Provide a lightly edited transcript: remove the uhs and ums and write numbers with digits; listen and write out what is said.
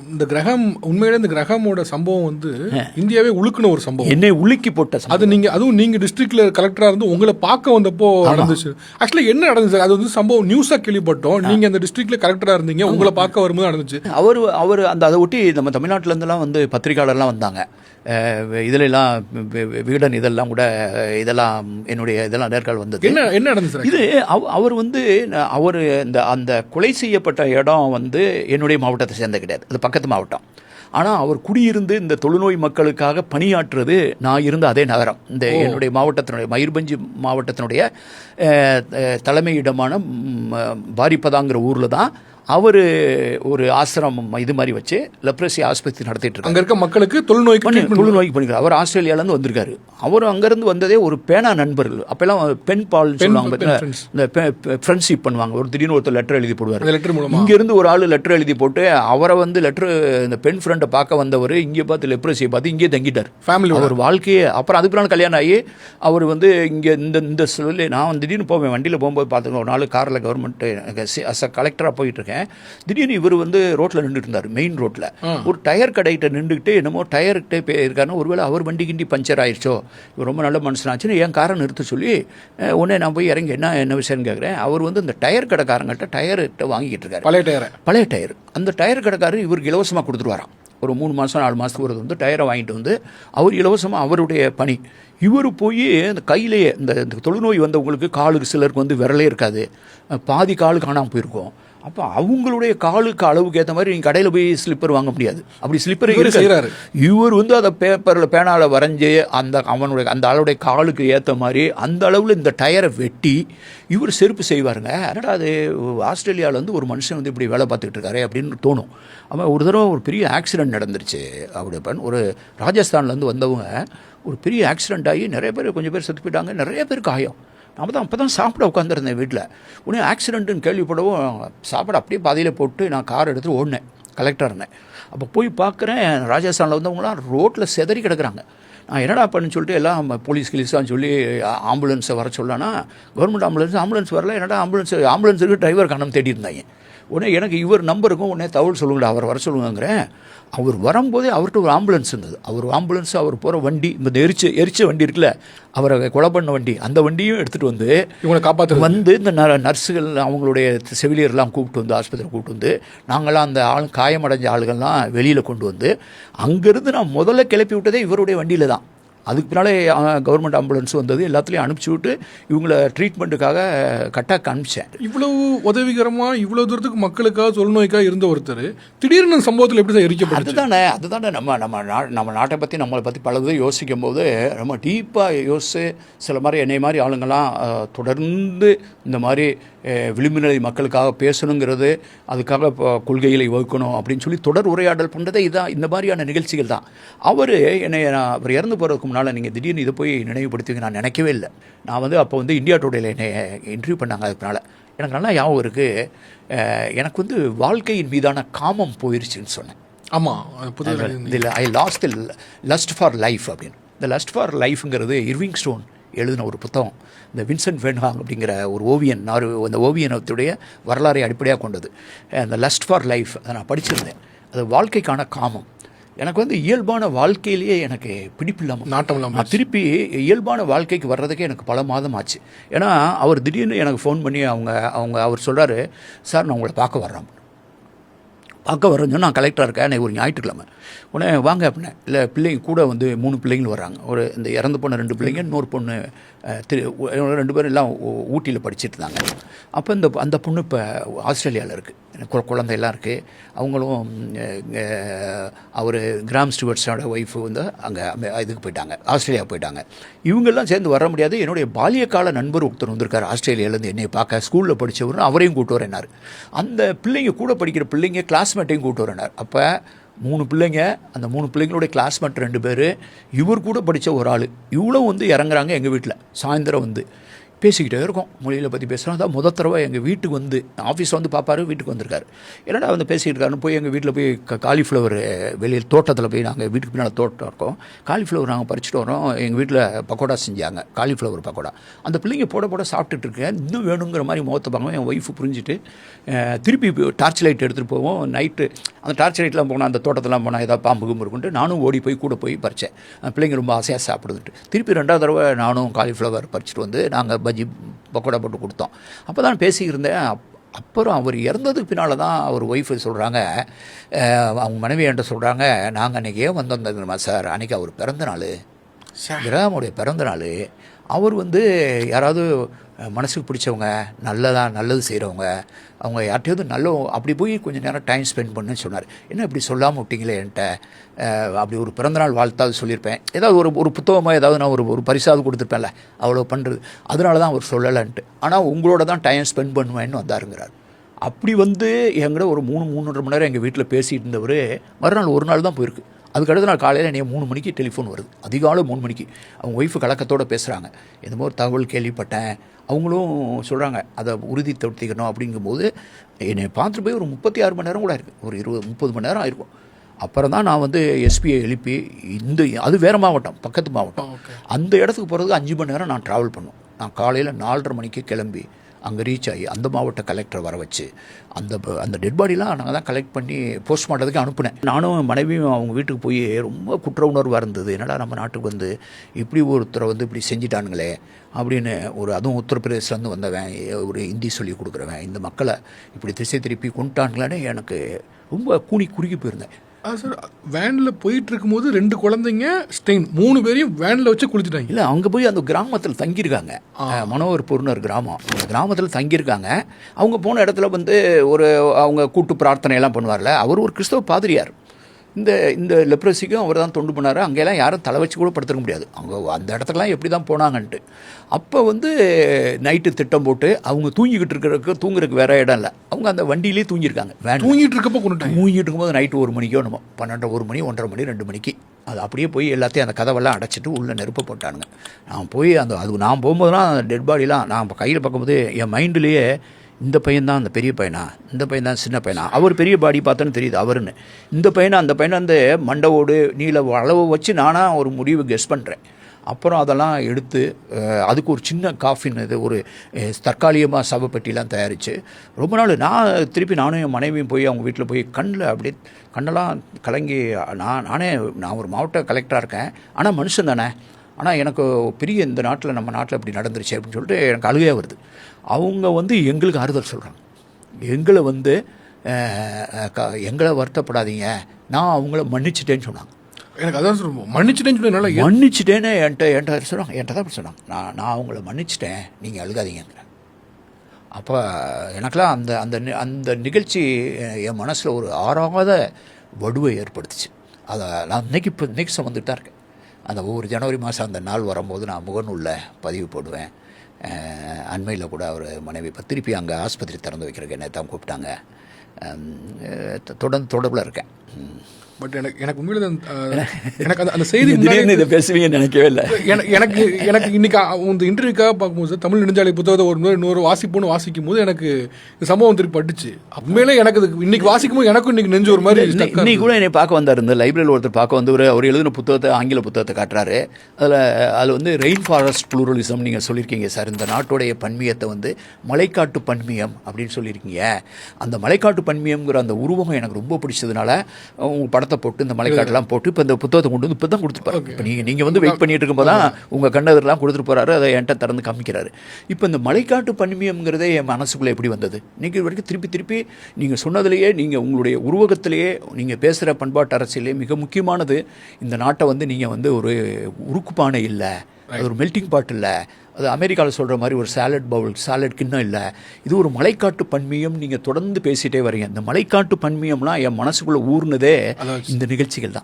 இந்த கிரகம் உண்மையிலே இந்த கிரகமோட சம்பவம் வந்து இந்தியாவே உழுக்குன ஒரு சம்பவம். என்னை உலுக்கி போட்ட அது நீங்க அதுவும் நீங்க டிஸ்ட்ரிக்ட்ல கலெக்டரா இருந்து உங்களை பார்க்க வந்தப்போ நடந்துச்சு. ஆக்சுவலி என்ன நடந்துச்சு? அது வந்து சம்பவம் நியூஸா கேள்விப்பட்டோம். நீங்க அந்த டிஸ்ட்ரிக்ட்ல கலெக்டரா இருந்தீங்க, உங்களை பார்க்க வரும்போது நடந்துச்சு. அவர் அந்த அதை ஒட்டி நம்ம தமிழ்நாட்டில இருந்தெல்லாம் வந்து பத்திரிகையாளர்லாம் வந்தாங்க. இதிலெல்லாம் விகடன் இதெல்லாம் கூட இதெல்லாம் என்னுடைய இதெல்லாம் நேர்கால் வந்தது. என்ன நடந்துச்சு? இது அவர் வந்து அவர் அந்த கொலை செய்யப்பட்ட இடம் வந்து என்னுடைய மாவட்டத்தை சேர்ந்த கிடையாது, அது பக்கத்து மாவட்டம். ஆனால் அவர் குடியிருந்து இந்த தொழுநோய் மக்களுக்காக பணியாற்றுறது நான் இருந்த அதே நகரம். இந்த என்னுடைய மாவட்டத்தினுடைய மயூர்பஞ்ச் மாவட்டத்தினுடைய தலைமையிடமான பாரிப்பதாங்கிற ஊரில் தான் அவர் ஒரு ஆசிரமம் இது மாதிரி வச்சு லெப்ரசி ஆஸ்பத்திரி நடத்திட்டு இருக்காங்க. அங்கே இருக்க மக்களுக்கு தொழுநோய்க்கு பண்ணிக்கிறார். அவர் ஆஸ்திரேலியாவிலேருந்து வந்திருக்காரு. அவர் அங்கேருந்து வந்ததே ஒரு பேனா நண்பர்கள். அப்போல்லாம் பென் பால் சொல்லுவாங்க, இந்த ஃப்ரெண்ட்ஷிப் பண்ணுவாங்க. ஒரு திடீர்னு ஒருத்தர் லெட்டர் எழுதி போடுவார். இங்கேருந்து ஒரு ஆள் லெட்டர் எழுதி போட்டு அவரை வந்து லெட்டர் இந்த பெண் ஃப்ரெண்டை பார்க்க வந்தவர் இங்கே பார்த்து லெப்ரசியை பார்த்து இங்கே தங்கிட்டார். ஃபேமிலி அவர் வாழ்க்கையே. அப்புறம் அதுக்கு பிறகு கல்யாணம் ஆகி அவர் வந்து இங்கே இந்த சொல்லி நான் திடீர்னு போவேன், வண்டியில் போகும்போது பார்த்துங்க ஒரு நாள் காரில் கவர்மெண்ட் கலெக்டராக போயிட்டு இருக்கேன். திடீர்னு இவர் வந்து ரோட்டில் நின்றுட்டு இருந்தார், மெயின் ரோட்டில். ஒரு டயர் கடைகிட்ட நின்றுக்கிட்டு என்னமோ டயர்கிட்ட இருக்காருன்னு, ஒருவேளை அவர் வண்டி கிண்டி பஞ்சர் ஆயிடுச்சோ, இவர் ரொம்ப நல்ல மனுஷனாச்சுன்னு என் காரை நிறுத்த சொல்லி உடனே நான் போய் இறங்கி என்ன விஷயம்னு கேட்குறேன். அவர் வந்து இந்த டயர் கடைக்காரங்கிட்ட டயர்கிட்ட வாங்கிக்கிட்டு இருக்காரு, பழைய டயர். அந்த டயர் கடைக்காரர் இவருக்கு இலவசமாக கொடுத்துருவாராம். ஒரு 3 மாதம் 4 மாதத்துக்கு ஒரு வந்து டயரை வாங்கிட்டு வந்து அவர் இலவசமாக அவருடைய பணி. இவர் போய் அந்த கையிலேயே இந்த தொழுநோய் வந்தவங்களுக்கு காலுக்கு சிலருக்கு வந்து விரலே இருக்காது, பாதி காலு காணாமல் போயிருக்கும். அப்போ அவங்களுடைய காலுக்கு அளவுக்கு ஏற்ற மாதிரி நீங்கள் கடையில் போய் ஸ்லிப்பர் வாங்க முடியாது. அப்படி ஸ்லிப்பரை செய்கிறாரு. இவர் வந்து அதை பேப்பரில் பேனாவில் வரைஞ்சி அந்த ஆளுடைய காலுக்கு ஏற்ற மாதிரி அந்த அளவில் இந்த டயரை வெட்டி இவர் செருப்பு செய்வாருங்க. அதனால் அது ஆஸ்திரேலியாவில் வந்து ஒரு மனுஷன் வந்து இப்படி வேலை பார்த்துக்கிட்டு இருக்காரு அப்படின்னு தோணும். அவன் ஒரு தடவை ஒரு பெரிய ஆக்சிடென்ட் நடந்துருச்சு. அப்படி ஒரு ராஜஸ்தான்லேருந்து வந்தவங்க ஒரு பெரிய ஆக்சிடென்ட் ஆகி நிறைய பேர், கொஞ்சம் பேர் செத்து போயிட்டாங்க, நிறைய பேருக்கு காயம். நம்ம தான் அப்போ தான் சாப்பிட உட்காந்துருந்தேன் வீட்டில். உடனே ஆக்சிடென்ட்டுன்னு கேள்விப்படவும் சாப்பாடு அப்படியே பாதியில் போட்டு நான் கார் எடுத்து ஓடினேன், கலெக்டராக இருந்தேன். அப்போ போய் பார்க்குறேன், ராஜஸ்தானில் வந்தவங்களாம் ரோட்டில் செதறி கிடக்குறாங்க. நான் என்னடா பண்ணுன்னு சொல்லிட்டு எல்லாம் போலீஸ் கிலீஸான்னு சொல்லி ஆம்புலன்ஸை வர சொல்லனா, கவர்மெண்ட் ஆம்புலன்ஸ் வரல. என்னடா ஆம்புலன்ஸுக்கு டிரைவர் காணாமல் தேடி இருந்தாங்க. உடனே எனக்கு இவர் நம்பருக்கும் உடனே தகவல் சொல்லுங்கடா, அவர் வர சொல்லுங்கிறேன். அவர் வரும்போதே அவர்கிட்ட ஒரு ஆம்புலன்ஸ் இருந்தது. அவர் போகிற வண்டி, இந்த எரிச்ச வண்டி இருக்குல்ல, அவரை கொலை பண்ண வண்டி, அந்த வண்டியும் எடுத்துகிட்டு வந்து இவங்களை காப்பாற்ற வந்து இந்த நர்ஸுகள் அவங்களுடைய செவிலியர்லாம் கூப்பிட்டு வந்து ஆஸ்பத்திரி கூப்பிட்டு வந்து நாங்களாம் அந்த காயமடைஞ்ச ஆளுகள்லாம் வெளியில் கொண்டு வந்து அங்கேருந்து நான் முதல்ல கிளப்பி விட்டதே இவருடைய வண்டியில் தான். அதுக்கு பின்னாலே கவர்மெண்ட் ஆம்புலன்ஸ் வந்தது, எல்லாத்துலேயும் அனுப்பிச்சி விட்டு இவங்களை ட்ரீட்மெண்ட்டுக்காக கட்டாக்கு அனுப்பிச்சேன். இவ்வளவு உதவிகரமாக இவ்வளோ தூரத்துக்கு மக்களுக்காக தொழுநோய்க்காக இருந்த ஒருத்தர் திடீர்னு சம்பவத்தில் எப்படி தான் எரிக்கப்பட்டது? அதுதானே நம்ம நாட்டை பற்றி நம்மளை பற்றி பலது யோசிக்கும் போது ரொம்ப டீப்பாக யோசித்து சில மாதிரி என்னை மாதிரி ஆளுங்கள்லாம் தொடர்ந்து இந்த மாதிரி விளிம்புநிலை மக்களுக்காக பேசணுங்கிறது, அதுக்காக கொள்கைகளை வகுக்கணும் அப்படின்னு சொல்லி தொடர் உரையாடல் பண்ணுறதே இதுதான், இந்த மாதிரியான நிகழ்ச்சிகள் தான். அவர் இறந்து போகிறதுக்கு முன்னால் நீங்கள் திடீர்னு இதை போய் நினைவுபடுத்துவீங்க நான் நினைக்கவே இல்லை. நான் வந்து அப்போ வந்து இந்தியா டுடேல என்னை இன்டர்வியூ பண்ணாங்க. அதுக்குனால எனக்கு நல்லா ஞாபகம் இருக்குது. எனக்கு வந்து வாழ்க்கையின் மீதான காமம் போயிருச்சுன்னு சொன்னேன். ஆமாம், இதில் ஐ last the lost for life அப்படின்னு. இந்த லஸ்ட் ஃபார் லைஃப்ங்கிறது இர்விங் ஸ்டோன் எழுதின ஒரு புத்தகம். இந்த வின்சென்ட் வென்ஹாங் அப்படிங்கிற ஒரு ஓவியன், அந்த ஓவியனத்துடைய வரலாறை அடிப்படையாக கொண்டது. அந்த லஸ்ட் ஃபார் லைஃப் அதை நான் படிச்சிருந்தேன். அது வாழ்க்கைக்கான காமம். எனக்கு வந்து இயல்பான வாழ்க்கையிலேயே எனக்கு பிடிப்பில்லாமல், நாட்டம் இல்லாமல் திருப்பி இயல்பான வாழ்க்கைக்கு வர்றதுக்கே எனக்கு பல மாதம் ஆச்சு. ஏன்னா அவர் திடீர்னு எனக்கு ஃபோன் பண்ணி அவர் சொல்கிறாரு, சார் நான் உங்களை பார்க்க வரேன்னு. நான் கலெக்டராக இருக்கேன், எனக்கு ஒரு ஞாயிற்றுக்கிழமை. உடனே வாங்க அப்படின்னேன். இல்லை பிள்ளைங்க கூட வந்து 3 பிள்ளைங்களும் வர்றாங்க. ஒரு இந்த இறந்து போன 2 பிள்ளைங்க, இன்னொரு பொண்ணு 2 பேரும் எல்லாம் ஊட்டியில் படிச்சுட்டு இருந்தாங்க. அப்போ அந்த பொண்ணு இப்போ ஆஸ்திரேலியாவில் இருக்குது, எனக்கு குழந்தையெல்லாம் இருக்குது. அவங்களும் அவர் கிராம் ஸ்டூவர்ட்ஸோட ஒய்ஃபு வந்து அங்கே இதுக்கு போயிட்டாங்க, ஆஸ்திரேலியா போயிட்டாங்க. இவங்கெல்லாம் சேர்ந்து வர முடியாது. என்னுடைய பால்யக்கால நண்பர் ஒருத்தர் வந்திருக்கார் ஆஸ்திரேலியாவிலேருந்து என்னை பார்க்க, ஸ்கூலில் படித்தவர், அவரையும் கூப்பிட்டு வரேனார். அந்த பிள்ளைங்க கூட படிக்கிற பிள்ளைங்க கிளாஸ்மேட்டையும் கூப்பிட்டு வரேனார். அப்போ 3 பிள்ளைங்க, அந்த 3 பிள்ளைங்களுடைய கிளாஸ்மேட் 2 பேர், இவர் கூட படித்த ஒரு ஆள், இவ்வளோ வந்து இறங்குறாங்க எங்கள் வீட்டில் சாயந்தரம் வந்து. பேசிக்கிட்டே இருக்கோம், மொழியில் பற்றி பேசுகிறோம். அதான் முதல் தடவை எங்கள் வீட்டுக்கு வந்து ஆஃபீஸில் வந்து பார்ப்பாரு, வீட்டுக்கு வந்திருக்காரு. என்னடா வந்து பேசிக்கிட்டு இருக்காருன்னு போய் எங்கள் வீட்டில் போய் காலிஃப்ளவர் வெளியில் தோட்டத்தில் போய் நாங்கள் வீட்டுக்கு பின்னால் தோட்டம் இருக்கோம், காலிஃப்ளவர் நாங்கள் பறிச்சுட்டு வரோம். எங்கள் வீட்டில் பக்கோடா செஞ்சாங்க, காலிஃப்ளவர் பக்கோடா. அந்த பிள்ளைங்க போட போட சாப்பிட்டுட்டு இருக்கேன், இன்னும் வேணுங்கிற மாதிரி முகத்தை பார்க்கணும். என் ஒய்ஃபு புரிஞ்சுட்டு திருப்பி டார்ச் லைட் எடுத்துகிட்டு போவோம். நைட்டு அந்த டார்ச் லைட்லாம் போனால் அந்த தோட்டத்தெல்லாம் போனால் ஏதாவது பாம்பு கும்பு இருக்குன்ட்டு நானும் ஓடி போய் கூட போய் பறித்தேன். பிள்ளைங்க ரொம்ப ஆசையாக சாப்பிடுதுன்ட்டு திருப்பி 2வது தடவை நானும் காலிஃப்ளவர் பறிச்சுட்டு வந்து நாங்கள் பஜ்ஜி பக்கோடா போட்டு கொடுத்தோம். அப்போ தான் பேசியிருந்தேன். அப்புறம் அவர் இறந்ததுக்கு பின்னால் தான் அவர் ஒய்ஃபு சொல்கிறாங்க, அவங்க மனைவி என்கிட்ட சொல்கிறாங்க, நாங்கள் அன்றைக்கி ஏன் வந்திருந்தோம் சார், அன்றைக்கி அவர் பிறந்த நாள், கிரகமுடைய பிறந்த நாள். அவர் வந்து யாராவது மனசுக்கு பிடிச்சவங்க, நல்லது செய்கிறவங்க, அவங்க யார்கிட்டையாவது அப்படி போய் கொஞ்சம் நேரம் டைம் ஸ்பெண்ட் பண்ணுன்னு சொன்னார். என்ன இப்படி சொல்லாமல் விட்டீங்களே என்கிட்ட, அப்படி ஒரு பிறந்தநாள் வாழ்த்தாவது சொல்லியிருப்பேன், ஏதாவது ஒரு புத்தகமாக ஏதாவது நான் ஒரு பரிசாவது கொடுத்துருப்பேன்ல, அவ்வளோ பண்ணுறது, அதனால தான் அவர் சொல்லலைன்ட்டு. ஆனால் உங்களோட தான் டைம் ஸ்பெண்ட் பண்ணுவேன்னு வந்தாருங்கிறார். அப்படி வந்து என்கிட்ட ஒரு 3-3.5 மணி நேரம் எங்கள் வீட்டில் பேசிகிட்டு இருந்தவர் மறுநாள் ஒரு நாள் தான் போயிருக்கு. அதுக்கடுத்து நான் காலையில் என்னைய 3 மணிக்கு டெலிஃபோன் வருது, அதிகாலை 3 மணிக்கு. அவங்க ஒய்ஃபு கலக்கத்தோடு பேசுகிறாங்க, என்னமோ ஒரு தகவல் கேள்விப்பட்டேன். அவங்களும் சொல்கிறாங்க அதை உறுதிப்படுத்திக்கணும். அப்படிங்கும்போது என்னை பார்த்துட்டு போய் ஒரு 36 மணி நேரம் கூட இருக்குது, ஒரு 20-30 மணி நேரம் ஆயிருக்கும். அப்புறம் தான் நான் வந்து எஸ்பியை எழுப்பி அது வேறு மாவட்டம், பக்கத்து மாவட்டம், அந்த இடத்துக்கு போகிறதுக்கு 5 மணி நேரம் நான் ட்ராவல் பண்ணோம். நான் காலையில் 4:30 மணிக்கு கிளம்பி அங்கே ரீச் ஆகி அந்த மாவட்ட கலெக்டரை வர வச்சு அந்த டெட் பாடிலாம் நாங்கள் தான் கலெக்ட் பண்ணி போஸ்ட்மார்ட்டத்துக்கு அனுப்புனேன். நானும் மனைவியும் அவங்க வீட்டுக்கு போய் ரொம்ப குற்ற உணர்வாக இருந்தது. என்னடா நம்ம நாட்டுக்கு வந்து இப்படி ஒருத்தரை வந்து இப்படி செஞ்சிட்டானுங்களே அப்படின்னு. அதுவும் உத்தரப்பிரதேசிலேருந்து வந்தவன், ஒரு ஹிந்தி சொல்லி கொடுக்குறவன், இந்த மக்களை இப்படி திசை திருப்பி கொண்டுட்டானுங்களேன்னு எனக்கு ரொம்ப குறுகி போயிருந்தேன். சார், வேனில் போயிட்டு இருக்கும்போது 2 குழந்தைங்க ஸ்டெயின், 3 பேரையும் வேனில் வச்சு குளிச்சுட்டாங்க. இல்லை, அங்கே போய் அந்த கிராமத்தில் தங்கியிருக்காங்க, மனோகர்பூர்னு ஒரு கிராமம், அந்த கிராமத்தில் தங்கியிருக்காங்க. அவங்க போன இடத்துல வந்து அவங்க கூட்டு பிரார்த்தனையெல்லாம் பண்ணுவார்ல, அவர் ஒரு கிறிஸ்தவ பாதிரியார். இந்த லெப்ரஸிக்கும் அவர் தான் தொண்டு பண்ணார். அங்கெல்லாம் யாரும் தலை வச்சு கூட படுத்துக்க முடியாது, அவங்க அந்த இடத்துக்குலாம் எப்படி தான் போனாங்கன்ட்டு. அப்போ வந்து நைட்டு திட்டம் போட்டு அவங்க தூங்குறதுக்கு வேறு இடம் இல்லை, அவங்க அந்த வண்டியிலே தூங்கியிருக்காங்க. தூங்கிட்டு இருக்கும்போது நைட்டு 1 மணிக்கோ நம்ம 1 மணி 1:30 மணி 2 மணிக்கு அது அப்படியே போய் எல்லாத்தையும் அந்த கதவெல்லாம் அடைச்சிட்டு உள்ளே நெருப்ப போட்டானுங்க. நான் போய் நான் போகும்போதுலாம் அந்த டெட் பாடிலாம் நான் கையில் பார்க்கும்போது என் மைண்ட்லேயே இந்த பையன்தான் அந்த பெரிய பையனா, இந்த பையன் தான் சின்ன பையனா, அவர் பெரிய பாடி பார்த்தோன்னு தெரியுது அவருன்னு, இந்த பையனை அந்த பையனை அந்த மண்டவோடு நீல அளவு வச்சு நானாக ஒரு முடிவு கெஸ் பண்ணுறேன். அப்புறம் அதெல்லாம் எடுத்து அதுக்கு ஒரு சின்ன காஃபின் ஒரு தற்காலிகமாக சவப்பெட்டிலாம் தயாரித்து ரொம்ப நாள் நானும் என் மனைவியும் போய் அவங்க வீட்டில் போய் அப்படியே கண்ணெல்லாம் கலங்கி நான் ஒரு மாவட்ட கலெக்டராக இருக்கேன், ஆனால் மனுஷன் தானே, ஆனால் எனக்கு பெரிய இந்த நாட்டில் நம்ம நாட்டில் இப்படி நடந்துருச்சு அப்படின்னு சொல்லிட்டு எனக்கு அழுகையாக வருது. அவங்க வந்து எங்களுக்கு ஆறுதல் சொல்கிறாங்க, எங்களை வருத்தப்படாதீங்க, நான் அவங்கள மன்னிச்சிட்டேன்னு சொன்னாங்க. எனக்கு அதான் சொல்லுவோம், மன்னிச்சிட்டேன்னு என்கிட்ட சொல்கிறாங்க, என்கிட்ட தான் அப்படி சொன்னாங்க, நான் அவங்கள மன்னிச்சிட்டேன், நீங்கள் அழுகாதீங்கிற. அப்போ எனக்கெல்லாம் அந்த நிகழ்ச்சி என் மனசில் ஒரு ஆறாத வடுவை ஏற்படுத்துச்சு. அதை நான் இன்னைக்கு சுமந்துட்டு தான் இருக்கேன். அந்த ஒவ்வொரு ஜனவரி மாதம் அந்த நாள் வரும்போது நான் முகநூலில் பதிவு போடுவேன். அண்மையில் கூட அவர் மனைவி இப்போ திருப்பி அங்கே ஆஸ்பத்திரி திறந்து வைக்கிறதுக்கு என்ன தான் கூப்பிட்டாங்க. தொடர்பில் இருக்கேன். பட் எனக்கு உண்மையில எனக்கு அந்த செய்தி இதை பேசுவீங்கன்னு நினைக்கவே இல்லை. எனக்கு இன்னைக்கு இந்த இன்டர்வியூக்காக பார்க்கும்போது சார், தமிழ் நெடுஞ்சாலை புத்தகத்தை இன்னொரு வாசிப்புன்னு வாசிக்கும் போது எனக்கு இந்த சம்பவம் திருப்பி பட்டுச்சு. உண்மையிலே எனக்கு இன்னைக்கு வாசிக்கும் போது எனக்கும் இன்னைக்கு நெஞ்சு ஒரு மாதிரி. இன்னைக்கு கூட என்னை பார்க்க வந்தார், இந்த லைப்ரரியில் ஒருத்தர் பார்க்க வந்து அவர் எழுதின புத்தகத்தை, ஆங்கில புத்தகத்தை காட்டுறாரு. அதில் வந்து ரெயின் ஃபாரஸ்ட் ப்ளூரலிசம் நீங்கள் சொல்லியிருக்கீங்க சார், இந்த நாட்டுடைய பன்மியத்தை வந்து மலைக்காட்டு பன்மியம் அப்படின்னு சொல்லியிருக்கீங்க. அந்த மலைக்காட்டு பன்மியம்ங்கிற அந்த உருவகம் எனக்கு ரொம்ப பிடிச்சதுனால உங்கள் படத்தை போட்டு இந்த மலைக்காட்டெல்லாம் போட்டு இப்போ இந்த புத்தகத்தை கொண்டு வந்து இப்போ தான் கொடுத்துருப்பாரு. இப்போ நீங்கள் வந்து வெயிட் பண்ணிட்டு இருக்கும்போது தான் உங்கள் கண்ணதெல்லாம் கொடுத்துட்டு போகிறாரு, அதை என்கிட்ட திறந்து காமிக்கிறாரு. இப்போ இந்த மலைக்காட்டு பன்மியம்ங்கிறதே என் மனசுக்குள்ளே எப்படி வந்தது, இன்றைக்கி வரைக்கும் திருப்பி நீங்கள் சொன்னதுலேயே, நீங்கள் உங்களுடைய உருவகத்திலேயே நீங்கள் பேசுகிற பண்பாட்டு அரசியலே மிக முக்கியமானது, இந்த நாட்டை வந்து நீங்கள் வந்து ஒரு உருக்குப்பானை இல்லை, அது ஒரு மெல்டிங் பாட் இல்லை, அது அமெரிக்காவில் சொல்கிற மாதிரி ஒரு சாலட் கிண்ணம் இல்லை, இது ஒரு மலைக்காட்டு பன்மியம். நீங்கள் தொடர்ந்து பேசிகிட்டே வரீங்க. இந்த மலைக்காட்டு பன்மியம்லாம் என் மனசுக்குள்ளே ஊர்னதே இந்த நிகழ்ச்சிகள் தான்.